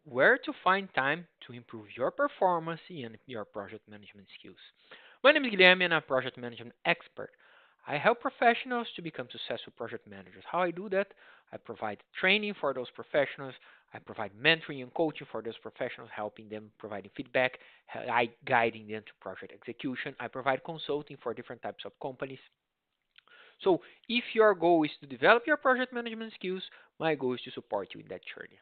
where to find time to improve your performance and your project management skills. My name is Guilherme and I'm a project management expert. I help professionals to become successful project managers. How I do that? I provide training for those professionals. I provide mentoring and coaching for those professionals, helping them, providing feedback, I guiding them to project execution. I provide consulting for different types of companies. So if your goal is to develop your project management skills, my goal is to support you in that journey.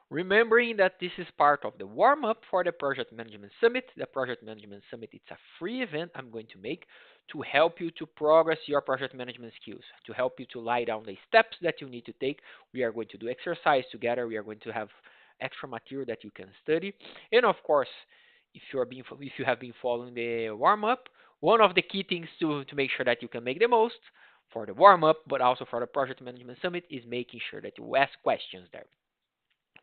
Remembering that this is part of the warm up for the Project Management Summit. The Project Management Summit it's a free event I'm going to make to help you to progress your project management skills, to help you to lie down the steps that you need to take. We are going to do exercise together. We are going to have extra material that you can study. And of course, if you have been following the warm up, one of the key things to make sure that you can make the most for the warm up, but also for the Project Management Summit is making sure that you ask questions there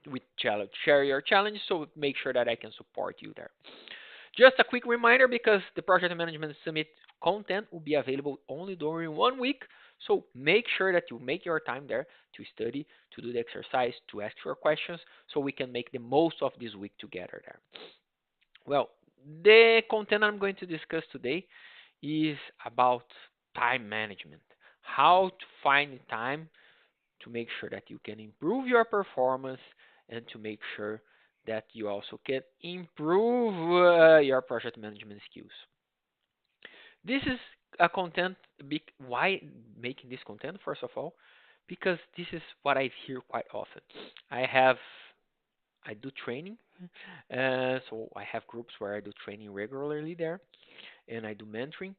with challenge. Share your challenge, so make sure that I can support you there. Just a quick reminder because the Project Management Summit content will be available only during 1 week. So make sure that you make your time there to study, to do the exercise, to ask your questions, so we can make the most of this week together there. Well, the content I'm going to discuss today is about time management. How to find time to make sure that you can improve your performance and to make sure that you also can improve your project management skills. This is a content. Why making this content? First of all, because this is what I hear quite often. I have I do training, so I have groups where I do training regularly there, and I do mentoring.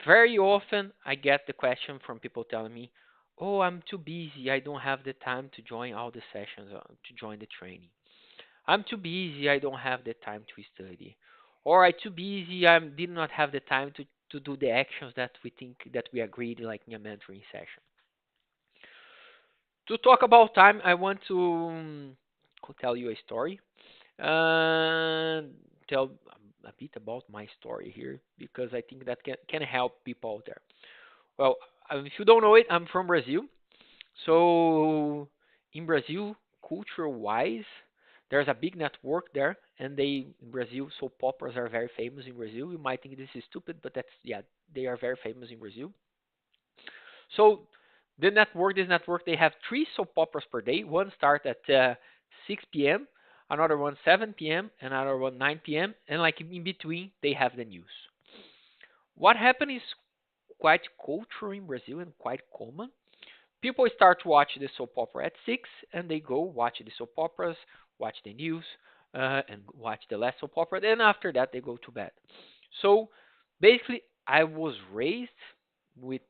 Very often, I get the question from people telling me, "Oh, I'm too busy. I don't have the time to join all the sessions, to join the training. I'm too busy. I don't have the time to study, or I'm too busy. I did not have the time to do the actions that we think that we agreed, like in a mentoring session." To talk about time, I want to tell you a story. Tell a bit about my story here because I think that can help people out there. Well, if you don't know it, I'm from Brazil. So in Brazil, culture-wise, there's a big network there, and in Brazil, soap operas are very famous in Brazil. You might think this is stupid, but that's yeah, they are very famous in Brazil. So this network, they have three soap operas per day. One start at 6 p.m., another one 7 p.m., another one 9 p.m., and like in between, they have the news. What happened is quite cultural in Brazil and quite common. People start to watch the soap opera at 6 and they go watch the soap operas, watch the news, and watch the last soap opera. Then after that, they go to bed. So basically, I was raised with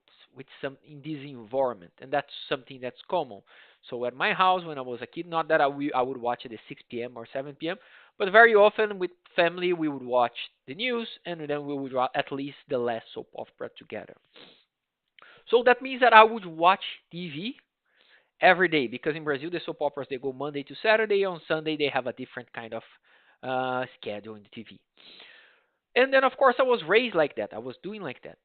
some in this environment, and that's something that's common. So at my house, when I was a kid, not that I would watch at the 6 p.m. or 7 p.m., but very often with family, we would watch the news, and then we would watch at least the last soap opera together. So that means that I would watch TV every day because in Brazil the soap operas they go Monday to Saturday. On Sunday they have a different kind of schedule in the TV. And then of course I was raised like that. I was doing like that.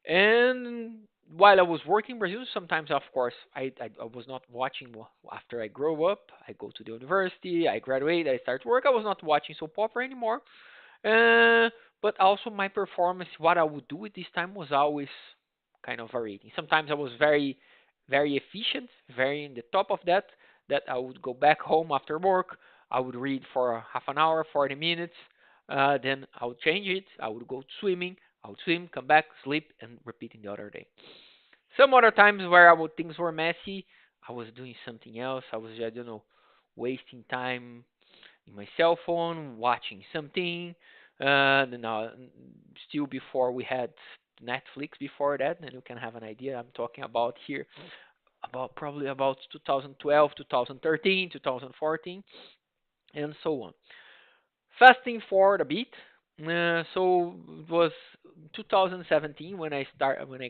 And while I was working in Brazil, sometimes of course I was not watching after I grow up. I go to the university, I graduate, I start work. I was not watching soap opera anymore. Uh, but also my performance, what I would do at this time was always kind of varying. Sometimes I was very efficient, very in the top of that. That I would go back home after work. I would read for half an hour, 40 minutes. Then I would change it. I would go swimming. I would swim, come back, sleep, and repeat in the other day. Some other times where things were messy, I was doing something else. I don't know, wasting time in my cell phone, watching something. Then, still before we had Netflix before that, and you can have an idea. I'm talking about here about probably about 2012, 2013, 2014, and so on. Fasting forward a bit. So it was 2017 when I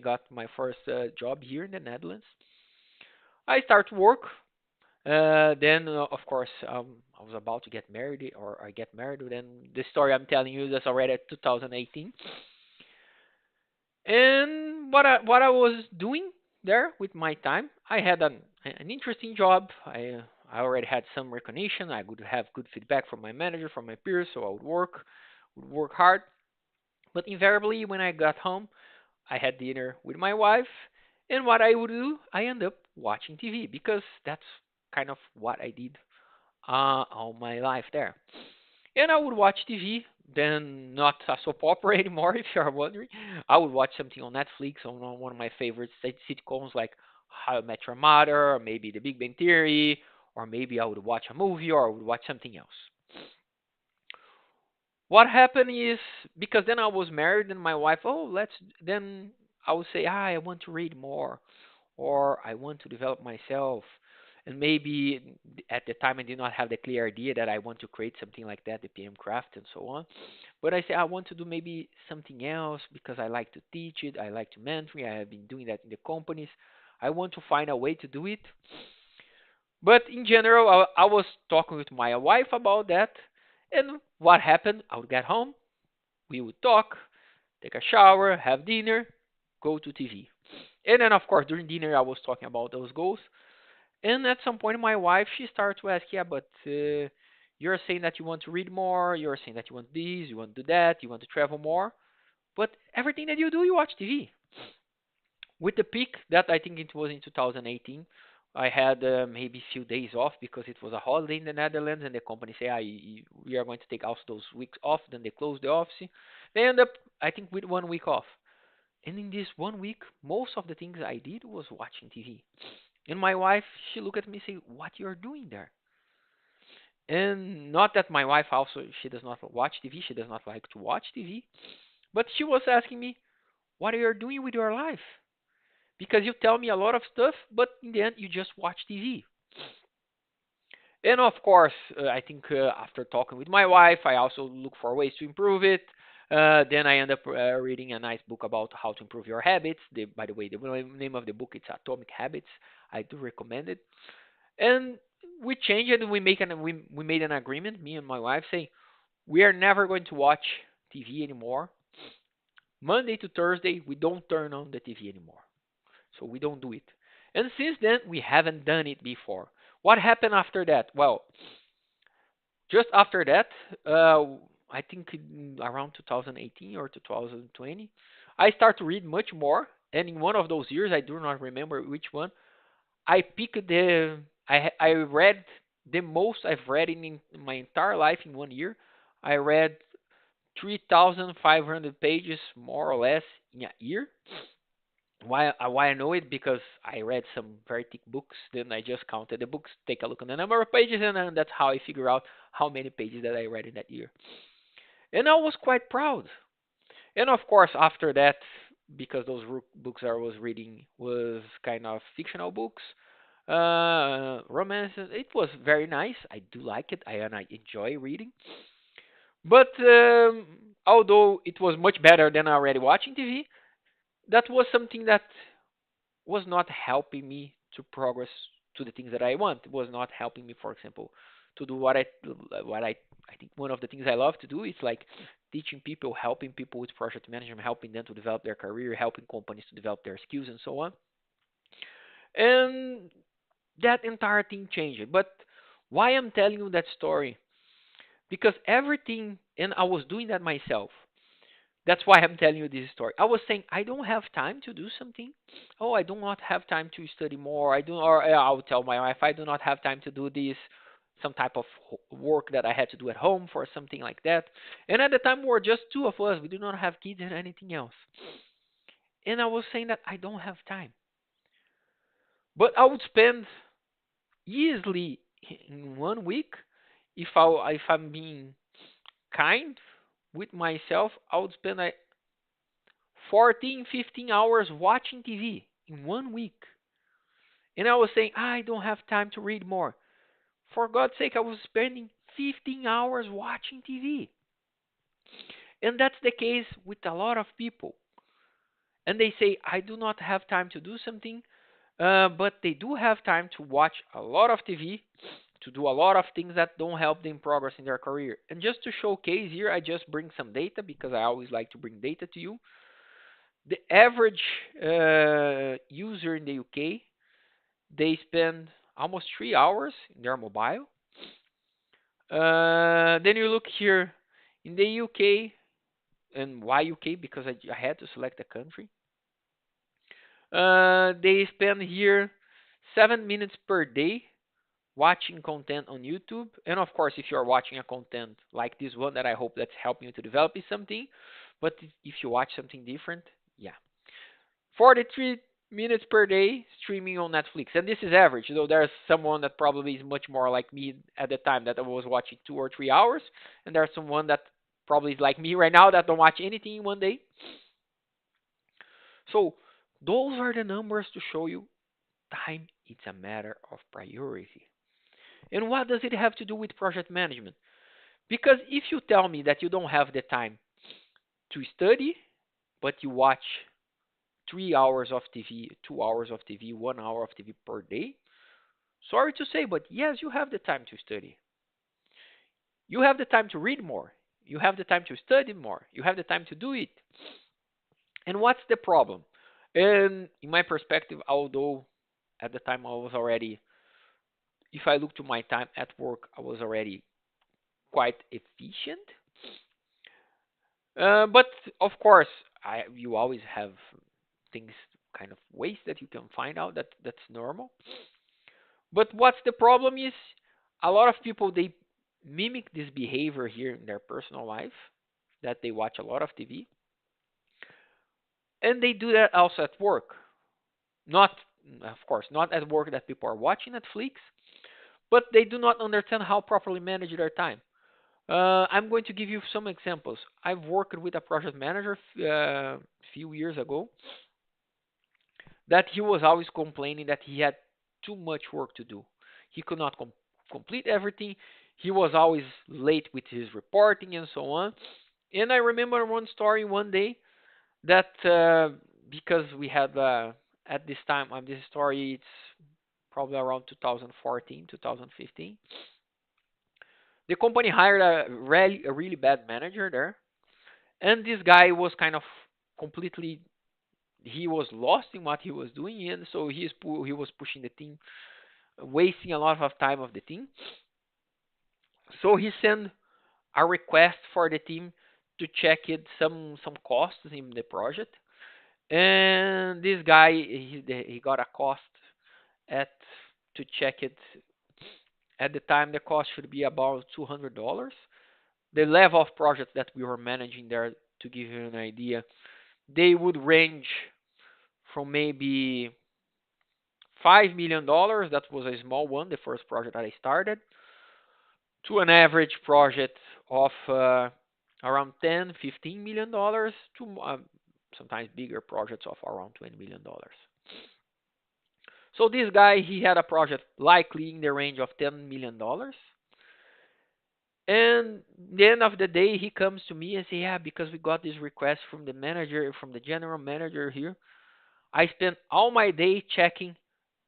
got my first job here in the Netherlands. I start work. Then, of course, I was about to get married, or I get married. Then the story I'm telling you is already at 2018. And what I was doing there with my time, I had an interesting job. I already had some recognition. I would have good feedback from my manager, from my peers, so I would work hard. But invariably, when I got home, I had dinner with my wife, and what I would do, I end up watching TV because that's kind of what I did all my life there. And I would watch TV, then not a soap opera anymore, if you are wondering. I would watch something on Netflix, on one of my favorite sitcoms like How I Met Your Mother, or maybe The Big Bang Theory, or maybe I would watch a movie or I would watch something else. What happened is because then I was married and my wife, oh, let's then I would say, I want to read more or I want to develop myself. And maybe at the time I did not have the clear idea that I want to create something like that, the PM Craft and so on. But I say I want to do maybe something else because I like to teach it, I like to mentor. I have been doing that in the companies. I want to find a way to do it. But in general, I was talking with my wife about that. And what happened? I would get home, we would talk, take a shower, have dinner, go to TV. And then, of course, during dinner, I was talking about those goals. And at some point, my wife, she started to ask, yeah, but you're saying that you want to read more, you're saying that you want this, you want to do that, you want to travel more. But everything that you do, you watch TV. With the peak that I think it was in 2018, I had maybe a few days off because it was a holiday in the Netherlands, and the company say, we are going to take also those weeks off. Then they close the office. They end up, I think, with 1 week off. And in this 1 week, most of the things I did was watching TV. And my wife, she looked at me and said, "What you're doing there?" And not that my wife also, she does not watch TV. She does not like to watch TV. But she was asking me, "What are you doing with your life?" Because you tell me a lot of stuff, but in the end, you just watch TV. And of course, I think after talking with my wife, I also look for ways to improve it. Then I end up reading a nice book about how to improve your habits. By the way, the name of the book is Atomic Habits. I do recommend it. And we changed it. We made an agreement, me and my wife, saying we are never going to watch TV anymore. Monday to Thursday, we don't turn on the TV anymore. So we don't do it. And since then, we haven't done it before. What happened after that? Well, just after that, I think around 2018 or 2020, I start to read much more. And in one of those years, I do not remember which one, I picked I read the most I've read in my entire life in 1 year. I read 3,500 pages more or less in a year. Why I know it because I read some very thick books. Then I just counted the books, take a look on the number of pages, and then that's how I figure out how many pages that I read in that year. And I was quite proud. And of course, after that, because those books I was reading was kind of fictional books, romances. It was very nice. I do like it. And I enjoy reading. But although it was much better than already watching TV, that was something that was not helping me to progress to the things that I want. It was not helping me, for example, to do what I think one of the things I love to do is like teaching people, helping people with project management, helping them to develop their career, helping companies to develop their skills and so on. And that entire thing changed. But why I'm telling you that story? Because everything, and I was doing that myself. That's why I'm telling you this story. I was saying I don't have time to do something. Oh, I do not have time to study more. Or I would tell my wife I do not have time to do this. Some type of work that I had to do at home for something like that. And at the time, we were just two of us. We do not have kids and anything else. And I was saying that I don't have time. But I would spend easily in 1 week if I'm being kind with myself. I would spend like 14, 15 hours watching TV in 1 week. And I was saying, I don't have time to read more. For God's sake, I was spending 15 hours watching TV. And that's the case with a lot of people. And they say, I do not have time to do something, but they do have time to watch a lot of TV, to do a lot of things that don't help them progress in their career. And just to showcase here, I just bring some data because I always like to bring data to you. The average user in the UK, they spend almost 3 hours in their mobile. Then you look here in the UK, and why UK? Because I had to select a country. They spend here 7 minutes per day watching content on YouTube. And of course, if you're watching a content like this one that I hope that's helping you to develop something, but if you watch something different, yeah, 43 minutes per day streaming on Netflix. And this is average. Though there's someone that probably is much more like me at the time that I was watching 2 or 3 hours, and there's someone that probably is like me right now that don't watch anything in one day. So those are the numbers to show you time it's a matter of priority. And what does it have to do with project management? Because if you tell me that you don't have the time to study, but you watch 3 hours of TV, 2 hours of TV, 1 hour of TV per day, sorry to say, but yes, you have the time to study. You have the time to read more. You have the time to study more. You have the time to do it. And what's the problem? And in my perspective, although at the time I was already, if I look to my time at work, I was already quite efficient. But of course, you always have things, kind of ways that you can find out that that's normal. But what's the problem is a lot of people they mimic this behavior here in their personal life, that they watch a lot of TV, and they do that also at work. Not, of course, not at work that people are watching Netflix, but they do not understand how properly manage their time. I'm going to give you some examples. I've worked with a project manager a few years ago that he was always complaining that he had too much work to do. He could not complete everything. He was always late with his reporting and so on. And I remember one story one day that because we had at this time on this story, it's probably around 2014, 2015. The company hired a really bad manager there, and this guy was kind of completely, he was lost in what he was doing, and so he was pushing the team, wasting a lot of time of the team. So he sent a request for the team to check it some costs in the project, and this guy he got a cost at to check it. At the time, the cost should be about $200. The level of projects that we were managing there, to give you an idea, they would range from maybe $5 million. That was a small one, the first project that I started, to an average project of around 10, $15 million, to sometimes bigger projects of around $20 million. So this guy, he had a project likely in the range of $10 million. And the end of the day, he comes to me and say, "Yeah, because we got this request from the manager, from the general manager here. I spent all my day checking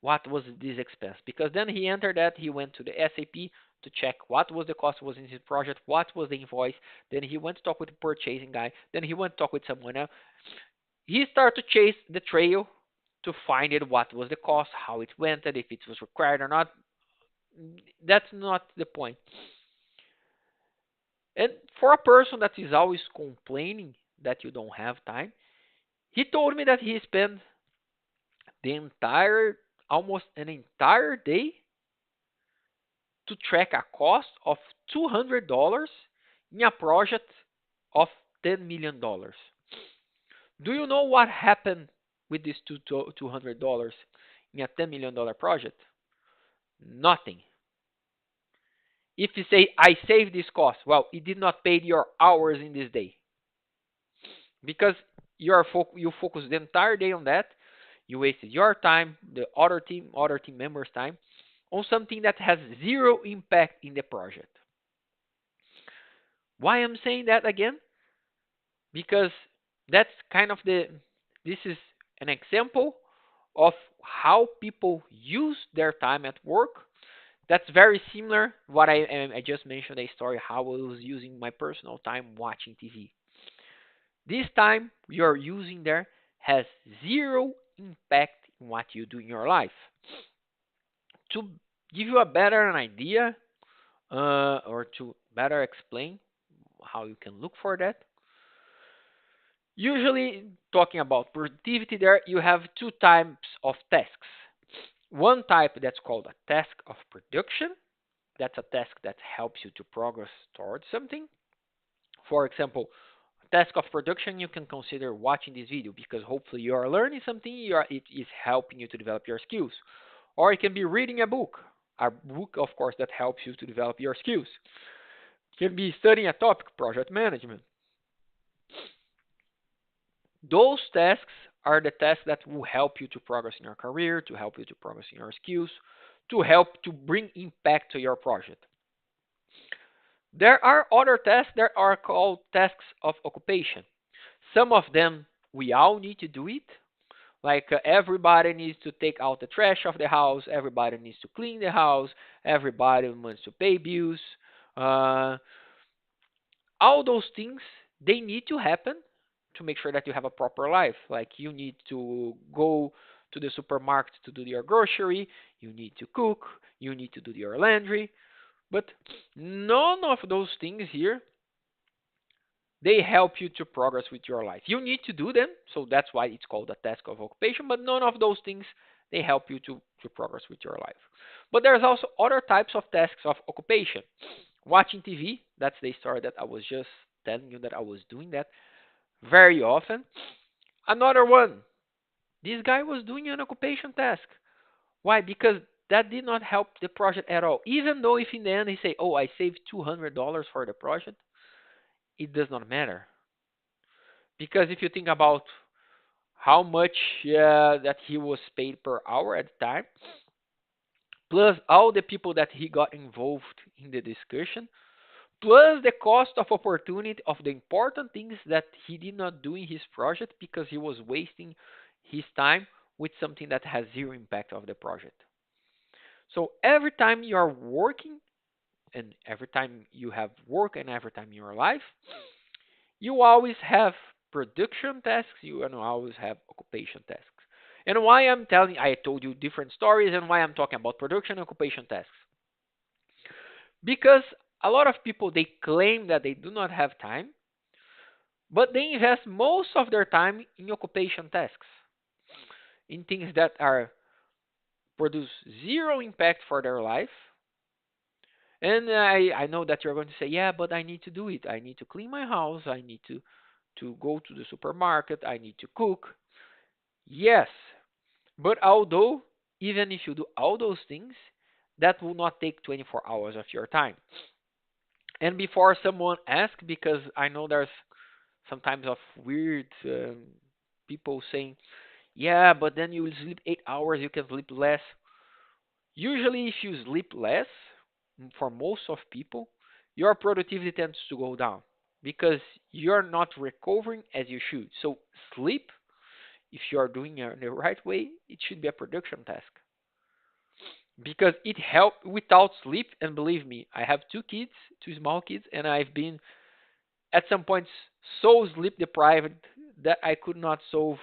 what was this expense." Because then he entered that, he went to the SAP to check what was the cost was in his project, what was the invoice. Then he went to talk with the purchasing guy. Then he went to talk with someone else. He started to chase the trail to find it, what was the cost, how it went, and if it was required or not. That's not the point. And for a person that is always complaining that you don't have time, he told me that he spent the entire, almost an entire day to track a cost of $200 in a project of $10 million. Do you know what happened with this $200 in a $10 million project? Nothing. If you say, "I saved this cost," well, it did not pay your hours in this day, because you focused the entire day on that. You wasted your time, the other team members' time, on something that has zero impact in the project. Why I'm saying that again? Because that's kind of the this is an example of how people use their time at work. That's very similar what I just mentioned a story how I was using my personal time watching TV. This time you're using there has zero impact in what you do in your life. To give you a better idea, or to better explain how you can look for that, usually talking about productivity there, you have two types of tasks. One type that's called a task of production. That's a task that helps you to progress towards something. For example, task of production, you can consider watching this video because hopefully you are learning something, it is helping you to develop your skills. Or it can be reading a book, of course, that helps you to develop your skills. It can be studying a topic, project management. Those tasks are the tasks that will help you to progress in your career, to help you to progress in your skills, to help to bring impact to your project. There are other tasks that are called tasks of occupation. Some of them we all need to do it. Like everybody needs to take out the trash of the house, everybody needs to clean the house, everybody wants to pay bills. Uh, all those things they need to happen to make sure that you have a proper life. Like you need to go to the supermarket to do your grocery, you need to cook, you need to do your laundry. But none of those things here they help you to progress with your life. You need to do them, so that's why it's called a task of occupation, but none of those things they help you to progress with your life. But there's also other types of tasks of occupation. Watching TV, that's the story that I was just telling you that I was doing that very often. Another one, this guy was doing an occupation task. Why? Because that did not help the project at all. Even though if in the end he say, "Oh, I saved $200 for the project," it does not matter. Because if you think about how much that he was paid per hour at the time, plus all the people that he got involved in the discussion, plus the cost of opportunity of the important things that he did not do in his project because he was wasting his time with something that has zero impact of the project. So every time you are working and every time you have work and every time you are alive, you always have production tasks, you always have occupation tasks. And why I told you different stories and why I'm talking about production and occupation tasks. Because a lot of people they claim that they do not have time, but they invest most of their time in occupation tasks, in things that are produce zero impact for their life. And I know that you're going to say, yeah, but I need to do it. I need to clean my house. I need to go to the supermarket. I need to cook. Yes, but although, even if you do all those things, that will not take 24 hours of your time. And before someone asks, because I know there's sometimes of weird people saying, yeah, but then you will sleep 8 hours, you can sleep less. Usually, if you sleep less, for most of people, your productivity tends to go down because you're not recovering as you should. So, sleep, if you are doing it in the right way, it should be a production task because it helps without sleep. And believe me, I have two kids, two small kids, and I've been at some points so sleep deprived that I could not solve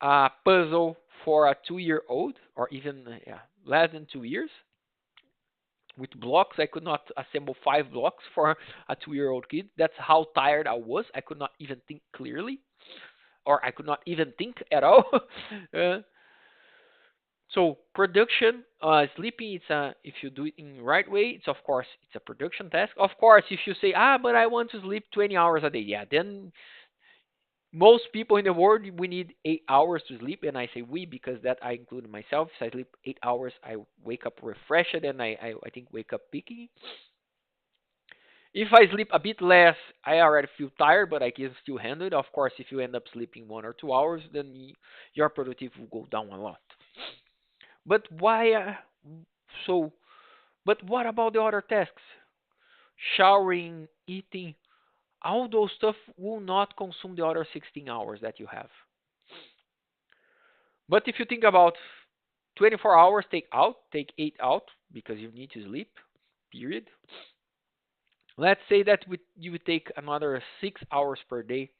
a puzzle for a 2 year old or even less than 2 years. With blocks, I could not assemble 5 blocks for a 2 year old kid. That's how tired I was. I could not even think clearly, or I could not even think at all. uh, So production, sleeping, it's a if you do it in the right way, it's of course it's a production task. Of course, if you say but I want to sleep 20 hours a day, yeah, then most people in the world we need 8 hours to sleep, and I say we because that I include myself. If I sleep 8 hours, I wake up refreshed, and I think wake up peaky. If I sleep a bit less, I already feel tired, but I can still handle it. Of course, if you end up sleeping 1 or 2 hours, then your productivity will go down a lot. But why? So, but what about the other tasks? Showering, eating, all those stuff will not consume the other 16 hours that you have. But if you think about 24 hours, take 8 out because you need to sleep, period. Let's say that you would take another 6 hours per day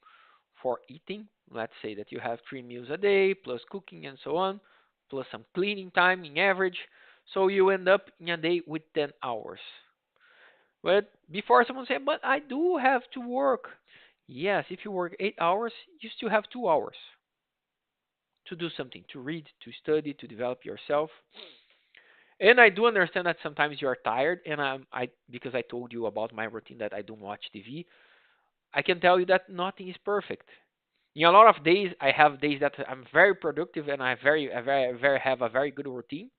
for eating. Let's say that you have 3 meals a day, plus cooking and so on, plus some cleaning time in average. So you end up in a day with 10 hours. But before someone say, but I do have to work. Yes, if you work 8 hours, you still have 2 hours to do something, to read, to study, to develop yourself. And I do understand that sometimes you are tired, and I because I told you about my routine that I don't watch TV. I can tell you that nothing is perfect. In a lot of days, I have days that I'm very productive and I have a very good routine.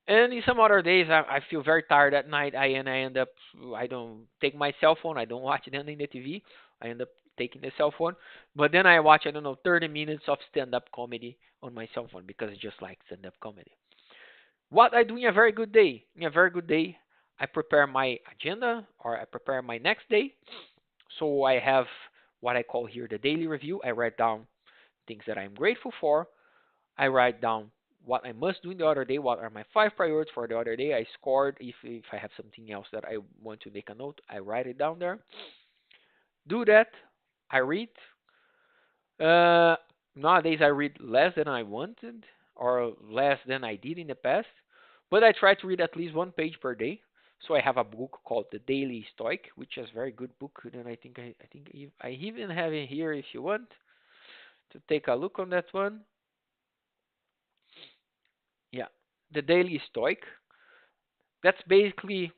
And in some other days, I feel very tired at night. I end up I don't take my cell phone. I don't watch it in the TV. I end up taking the cell phone, but then I watch I don't know 30 minutes of stand-up comedy on my cell phone because I just like stand-up comedy. What I do in a very good day? In a very good day, I prepare my agenda or I prepare my next day. So I have what I call here the daily review. I write down things that I'm grateful for. I write down what I must do in the other day, what are my five priorities for the other day. I scored if I have something else that I want to make a note, I write it down there. Do that. I read. Uh, Nowadays I read less than I wanted or less than I did in the past, but I try to read at least one page per day. So I have a book called The Daily Stoic, which is a very good book, and I even have it here if you want to take a look on that one. Yeah, The Daily Stoic. That's basically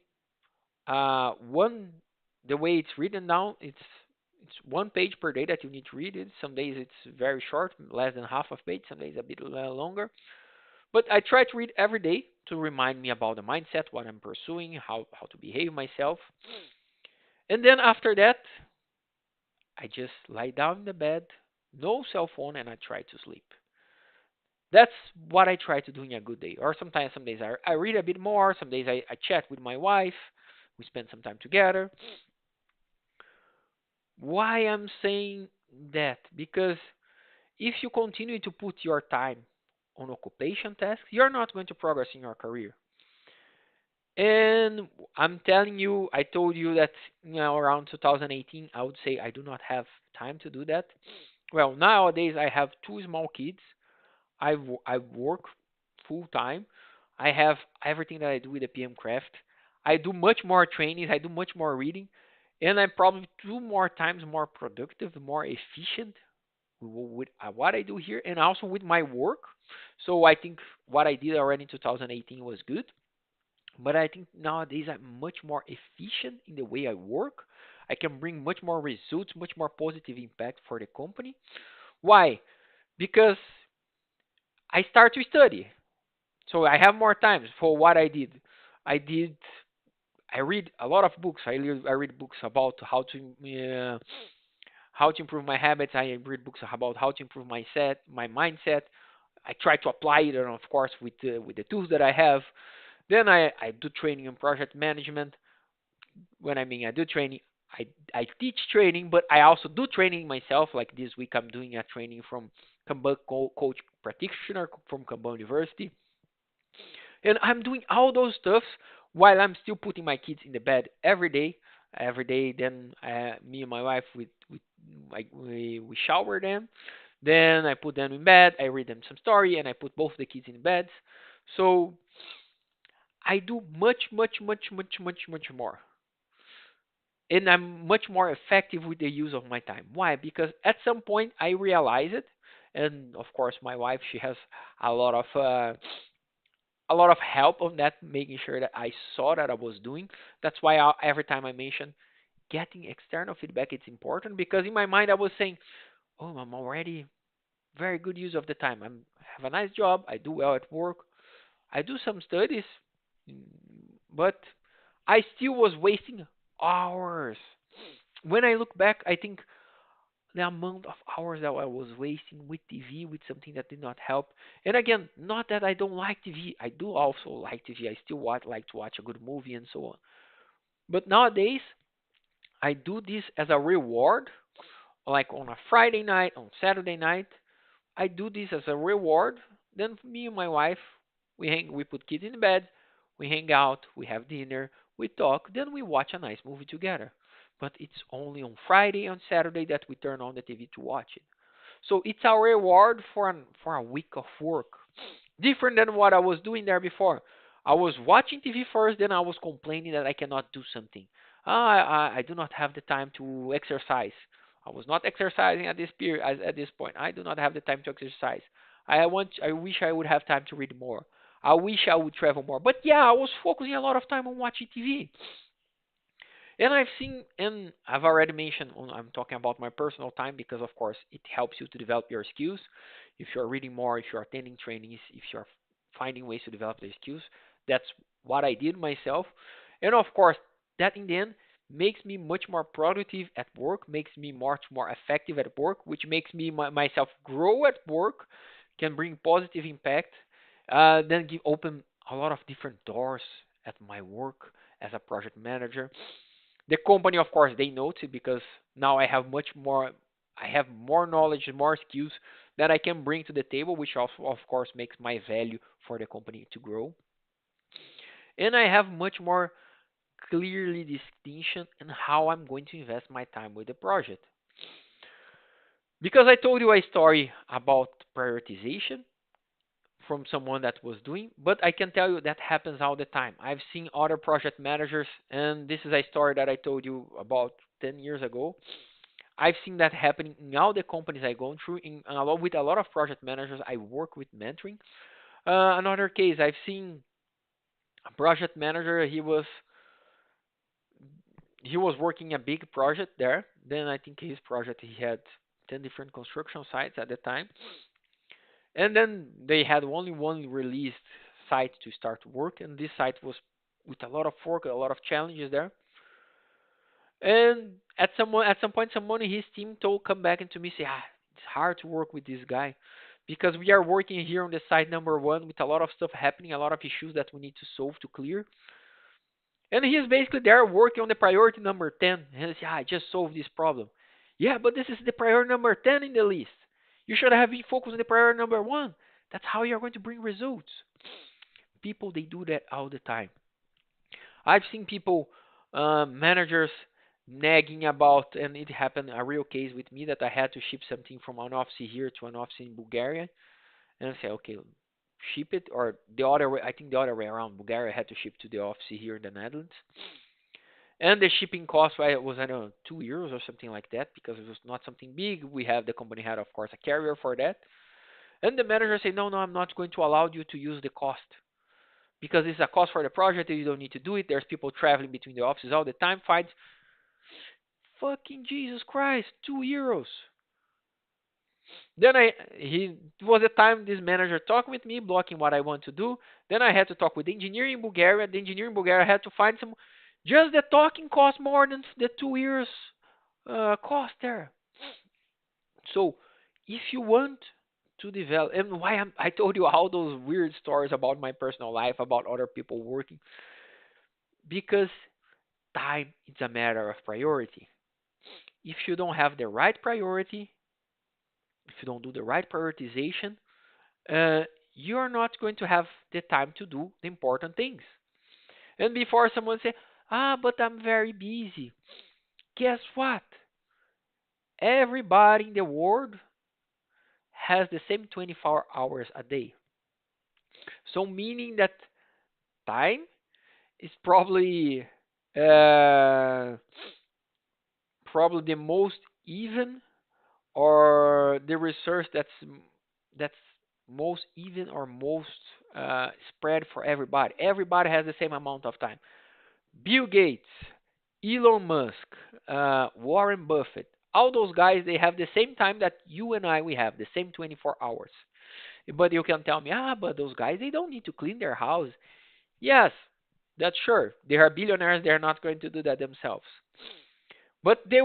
one the way it's written now. It's one page per day that you need to read it. Some days it's very short, less than half a page. Some days a bit longer. But I try to read every day to remind me about the mindset, what I'm pursuing, how to behave myself. And then after that, I just lie down in the bed, no cell phone, and I try to sleep. That's what I try to do in a good day. Or sometimes, some days I read a bit more. Some days I chat with my wife. We spend some time together. Why I'm saying that? Because if you continue to put your time on occupation tasks, you're not going to progress in your career. And I'm telling you, I told you that around 2018, I would say I do not have time to do that. Well, nowadays I have two small kids. I work full time. I have everything that I do with the PM Craft. I do much more trainings. I do much more reading, and I'm probably two more times more productive, more efficient with what I do here, and also with my work. So I think what I did already in 2018 was good. But I think nowadays I'm much more efficient in the way I work. I can bring much more results, much more positive impact for the company. Why? Because I start to study. So I have more time for what I did. I did. I read a lot of books. I read books about how to improve my habits. I read books about how to improve my mindset. I try to apply it, and of course, with the tools that I have. Then I do training in project management. When I mean I do training, I teach training, but I also do training myself. Like this week, I'm doing a training from Kanban coach practitioner from Kanban University, and I'm doing all those stuffs while I'm still putting my kids in the bed every day. Every day, then me and my wife we shower them. Then I put them in bed. I read them some story, and I put both the kids in beds. So I do much more, and I'm much more effective with the use of my time. Why? Because at some point I realize it, and of course my wife she has a lot of uh, a lot of help on that, making sure that I saw that I was doing. That's why every time I mention getting external feedback, it's important because in my mind I was saying, "Oh, I'm already very good use of the time. I have a nice job. I do well at work. I do some studies, mm, but I still was wasting hours." When I look back, I think the amount of hours that I was wasting with TV, with something that did not help. And again, not that I don't like TV. I do also like TV. I still like to watch a good movie and so on. But nowadays, I do this as a reward, like on a Friday night, on Saturday night. I do this as a reward. Then me and my wife, we put kids in bed, we hang out, we have dinner, we talk, then we watch a nice movie together. But it's only on Friday and Saturday that we turn on the TV to watch it. So it's our reward for a week of work. Different than what I was doing there before. I was watching TV first, then I was complaining that I cannot do something. I do not have the time to exercise. I was not exercising at this period at this point. I do not have the time to exercise. I wish I would have time to read more. I wish I would travel more. But yeah, I was focusing a lot of time on watching TV. And I've seen, and I've already mentioned, I'm talking about my personal time because, of course, it helps you to develop your skills. If you're reading more, if you're attending trainings, if you're finding ways to develop the skills, that's what I did myself. And of course, that in the end makes me much more productive at work, makes me much more effective at work, which makes me myself grow at work, can bring positive impact, then give open a lot of different doors at my work as a project manager. The company, of course, they notice it because now I have more knowledge, more skills that I can bring to the table, which also, of course, makes my value for the company to grow. And I have much more clearly distinction in how I'm going to invest my time with the project. Because I told you a story about prioritization from someone that was doing, but I can tell you that happens all the time. I've seen other project managers, and this is a story that I told you about 10 years ago. I've seen that happening in all the companies I go through, with a lot of project managers I work with mentoring. Another case, I've seen a project manager. He was working a big project there. Then I think his project he had 10 different construction sites at the time, and then they had only one released site to start work, and this site was with a lot of work, a lot of challenges there. And at some point, someone in his team told come back into me say, it's hard to work with this guy because we are working here on the site number one with a lot of stuff happening, a lot of issues that we need to solve to clear. And he's basically there working on the priority number 10. And he said, I just solved this problem. Yeah, but this is the priority number 10 in the list. You should have been focused on the priority number one. That's how you're going to bring results. People, they do that all the time. I've seen people, managers, nagging about, and it happened a real case with me that I had to ship something from an office here to an office in Bulgaria, and I say, okay, ship it, or the other way. I think the other way around. Bulgaria had to ship to the office here in the Netherlands, and the shipping cost was I don't know €2 or something like that because it was not something big. The company had of course a carrier for that, and the manager said, no, I'm not going to allow you to use the cost because it's a cost for the project. You don't need to do it. There's people traveling between the offices all the time. Fine. Fucking Jesus Christ, €2. Then it was the time this manager talked with me, blocking what I want to do. Then I had to talk with the engineer in Bulgaria. The engineer in Bulgaria had to find some. Just the talking cost more than the 2 years cost there. So if you want to develop, and I told you all those weird stories about my personal life, about other people working, because time is a matter of priority. If you don't have the right priority, if you don't do the right prioritization, uh, you're not going to have the time to do the important things. And before someone say, but I'm very busy. Guess what? Everybody in the world has the same 24 hours a day. So meaning that time is uh, probably the most even, or the resource that's most even or most spread for everybody. Everybody has the same amount of time. Bill Gates, Elon Musk, Warren Buffett, all those guys, they have the same time that you and I we have, the same 24 hours. But you can tell me, but those guys they don't need to clean their house. Yes, that's sure. They are billionaires. They're not going to do that themselves. But they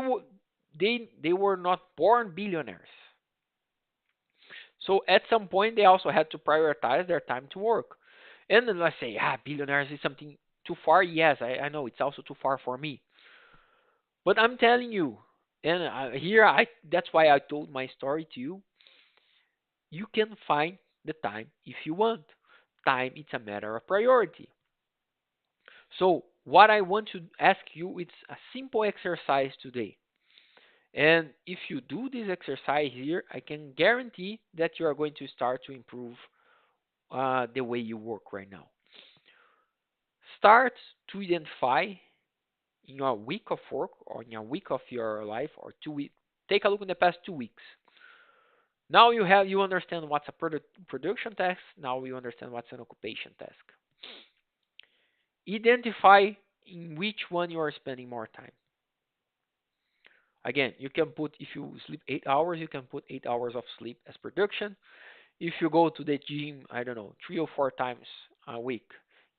were not born billionaires. So at some point they also had to prioritize their time to work. And then let's say, billionaires is something too far. Yes, I know it's also too far for me. But I'm telling you, and that's why I told my story to you. You can find the time if you want. Time it's a matter of priority. So what I want to ask you it's a simple exercise today. And if you do this exercise here, I can guarantee that you are going to start to improve the way you work right now. Start to identify in your week of work or in a week of your life or 2 weeks. Take a look in the past 2 weeks. Now you understand what's a production task. Now you understand what's an occupation task. Identify in which one you are spending more time. Again, you can put if you sleep 8 hours, you can put 8 hours of sleep as production. If you go to the gym, I don't know, 3 or 4 times a week,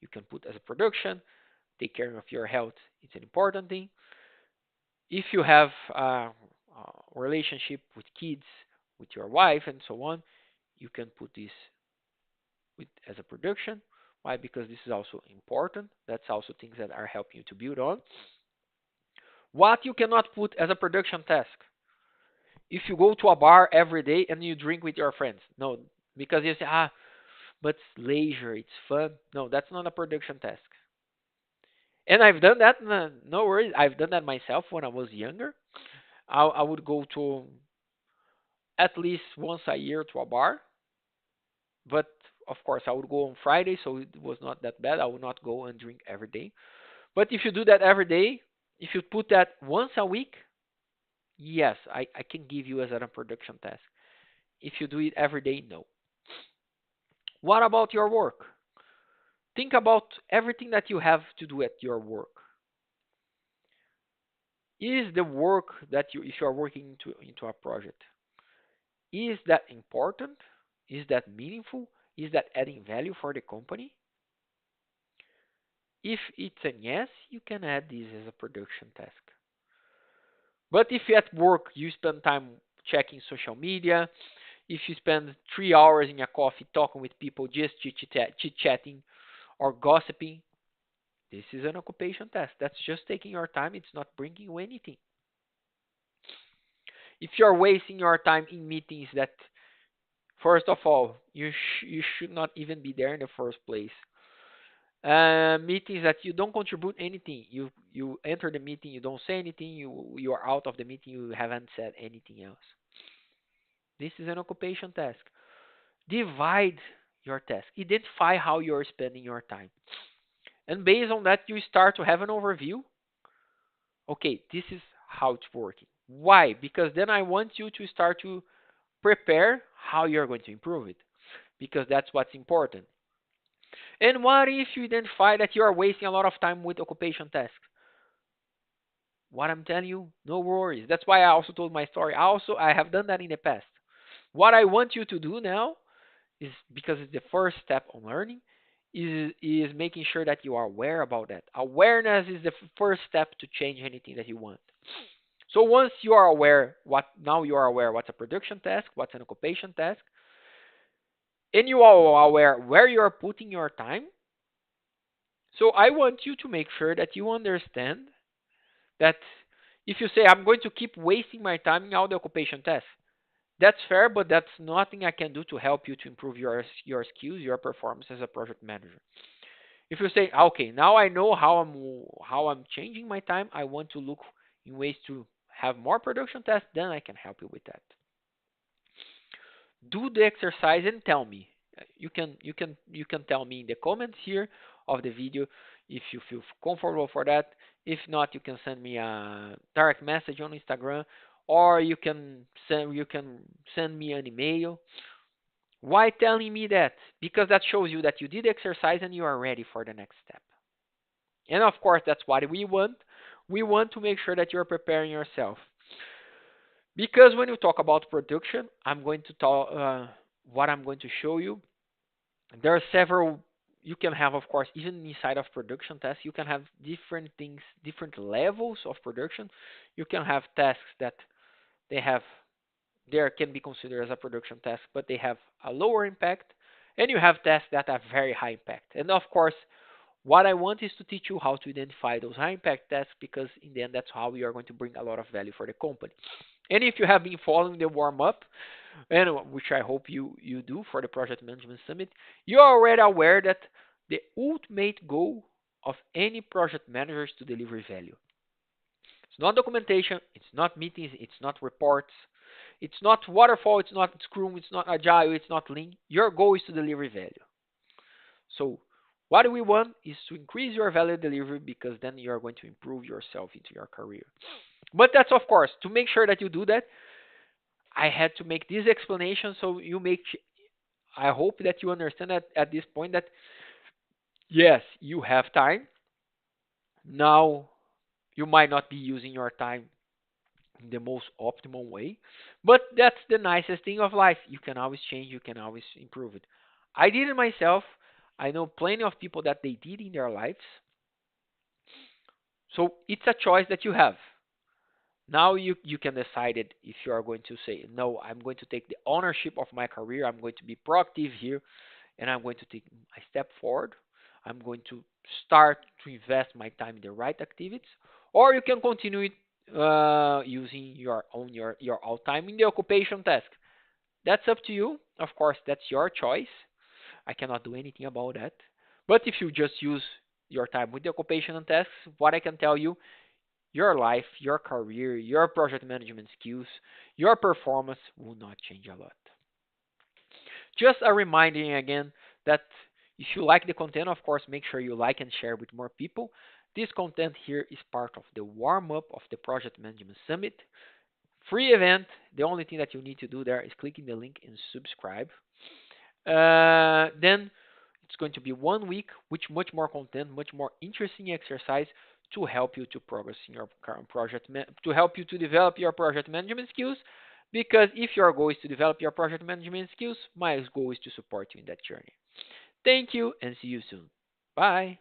you can put as a production. Take care of your health. It's an important thing. If you have a relationship with kids, with your wife, and so on, you can put this as a production. Why? Because this is also important. That's also things that are helping you to build on. What you cannot put as a production task? If you go to a bar every day and you drink with your friends, no, because you say, but it's leisure, it's fun. No, that's not a production task. And I've done that. No worries, I've done that myself when I was younger. I would go to at least once a year to a bar, but of course I would go on Friday, so it was not that bad. I would not go and drink every day. But if you do that every day, if you put that once a week, yes, I can give you as a production task. If you do it every day, no. What about your work? Think about everything that you have to do at your work. Is the work that if you are working into a project, is that important? Is that meaningful? Is that adding value for the company? If it's a yes, you can add this as a production task. But if at work you spend time checking social media, if you spend 3 hours in a coffee talking with people, just chit chatting or gossiping, this is an occupation task. That's just taking your time. It's not bringing you anything. If you're wasting your time in meetings that, first of all, you should not even be there in the first place. Meetings that you don't contribute anything. You enter the meeting, you don't say anything. You are out of the meeting. You haven't said anything else. This is an occupation task. Divide your task. Identify how you're spending your time. And based on that, you start to have an overview. Okay, this is how it's working. Why? Because then I want you to start to prepare how you're going to improve it. Because that's what's important. And what if you identify that you are wasting a lot of time with occupation tasks? What I'm telling you, no worries. That's why I also told my story. I have done that in the past. What I want you to do now is, because it's the first step on learning, is making sure that you are aware about that. Awareness is the first step to change anything that you want. So once you are aware, now you are aware what's a production task, what's an occupation task, and you are aware where you are putting your time. So I want you to make sure that you understand that if you say I'm going to keep wasting my time in all the occupation tasks, that's fair, but that's nothing I can do to help you to improve your skills, your performance as a project manager. If you say, okay, now I know how I'm changing my time, I want to look in ways to have more production tasks, then I can help you with that. Do the exercise and tell me. You can tell me in the comments here of the video if you feel comfortable for that. If not, you can send me a direct message on Instagram, or you can send me an email. Why telling me that? Because that shows you that you did exercise and you are ready for the next step. And of course, that's what we want. We want to make sure that you're preparing yourself. Because when you talk about production, I'm going to talk what I'm going to show you. There are several. You can have, of course, even inside of production tasks, you can have different things, different levels of production. You can have tasks that they have there can be considered as a production task, but they have a lower impact. And you have tasks that have very high impact. And of course, what I want is to teach you how to identify those high impact tasks, because in the end, that's how you are going to bring a lot of value for the company. And if you have been following the warm up, and which I hope you do for the Project Management Summit, you are already aware that the ultimate goal of any project manager is to deliver value. It's not documentation, it's not meetings, it's not reports, it's not waterfall, it's not Scrum, it's not Agile, it's not Lean. Your goal is to deliver value. So what we want is to increase your value delivery because then you are going to improve yourself into your career. But that's of course to make sure that you do that. I had to make this explanation so you make. I hope that you understand at this point that yes, you have time now. You might not be using your time in the most optimal way, but that's the nicest thing of life. You can always change. You can always improve it. I did it myself. I know plenty of people that they did in their lives. So it's a choice that you have. Now you can decide it if you are going to say, no, I'm going to take the ownership of my career. I'm going to be proactive here and I'm going to take a step forward. I'm going to start to invest my time in the right activities. Or you can continue it using your all time in the occupation task. That's up to you. Of course, that's your choice. I cannot do anything about that. But if you just use your time with the occupation and tasks, what I can tell you, your life, your career, your project management skills, your performance will not change a lot. Just a reminder again that if you like the content, of course, make sure you like and share with more people. This content here is part of the warm up of the Project Management Summit. Free event. The only thing that you need to do there is click in the link and subscribe. Then it's going to be 1 week with much more content, much more interesting exercise to help you to progress in your current project, to help you to develop your project management skills. Because if your goal is to develop your project management skills, my goal is to support you in that journey. Thank you and see you soon. Bye.